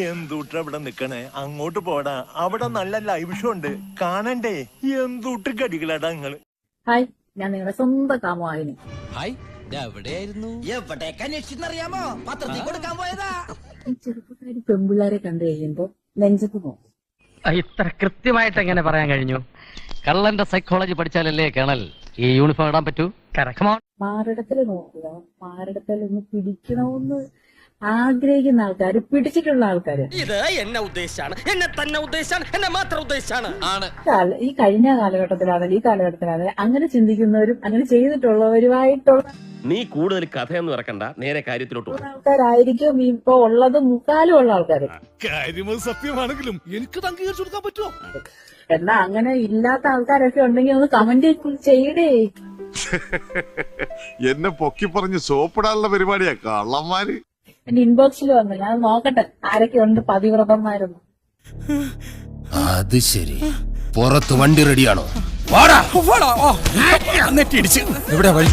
എന്തൂട്ട് അവിടെ നിക്കണേ, അങ്ങോട്ട് പോടാ. അവിടെ നല്ല ലൈവ് ഷോ ഉണ്ട്, കാണണ്ടേ? എന്തൂട്ട് കടികളാടാ നിങ്ങള്. ഹായ്, ഞാൻ നിങ്ങളുടെ സ്വന്തം കാമുവാഹിനി. ഹായ്, എവിടെയായിരുന്നു? എവിടേക്ക് അന്വേഷിച്ചെന്നറിയാമോ? പത്രത്തിൽ കൊടുക്കാൻ പോയതാ. ഈ ചെറുപ്പക്കാരി പെമ്പിള്ളാരെ കണ്ടു കഴിയുമ്പോ നെഞ്ചത്ത് നോക്കും. ഇത്ര കൃത്യമായിട്ട് എങ്ങനെ പറയാൻ കഴിഞ്ഞു? കള്ളന്റെ സൈക്കോളജി പഠിച്ചാലല്ലേ കേണൽ ഈ യൂണിഫോം ഇടാൻ പറ്റൂ. മാറിടത്തില് നോക്കുക, മാറിടത്തിലൊന്ന് പിടിക്കണമെന്ന് ആഗ്രഹിക്കുന്ന ആൾക്കാര്, പിടിച്ചിട്ടുള്ള ആൾക്കാര്. ഇത് എന്നെ ഉദ്ദേശാണ്, എന്നെ തന്നെ ഉദ്ദേശാണ്, എന്നെ മാത്രം ഉദ്ദേശാണ്. ഈ കഴിഞ്ഞ കാലഘട്ടത്തിലാണെങ്കിൽ ഈ കാലഘട്ടത്തിലാണെങ്കിൽ അങ്ങനെ ചിന്തിക്കുന്നവരും അങ്ങനെ ചെയ്തിട്ടുള്ളവരുമായിട്ടുള്ള നീ കൂടുതൽ കഥയൊന്നും ഇറക്കണ്ട, നേരെ കാര്യത്തിലോട്ട് ആൾക്കാരായിരിക്കും ഇപ്പൊ ഉള്ളത്. മുക്കാലും ഉള്ള ആൾക്കാര്. സത്യമാണെങ്കിലും എനിക്ക് അംഗീകരിച്ചു കൊടുക്കാൻ പറ്റുമോ? എന്നാ അങ്ങനെ ഇല്ലാത്ത ആൾക്കാരൊക്കെ ഉണ്ടെങ്കിൽ ഒന്ന് കമന്റ് ചെയ്യടേ. എന്നെ പൊക്കി പറഞ്ഞ് സോപ്പിടാനുള്ള പരിപാടിയാ കള്ളന്മാര്. എന്റെ ഇൻബോക്സിൽ വന്നു, ഞാൻ നോക്കട്ടെ ആരൊക്കെ ഉണ്ട് പതിവ്രതന്മാരെന്ന്. അത് ശരി, പുറത്ത് വണ്ടി റെഡിയാണോ? എവിടെ വഴി?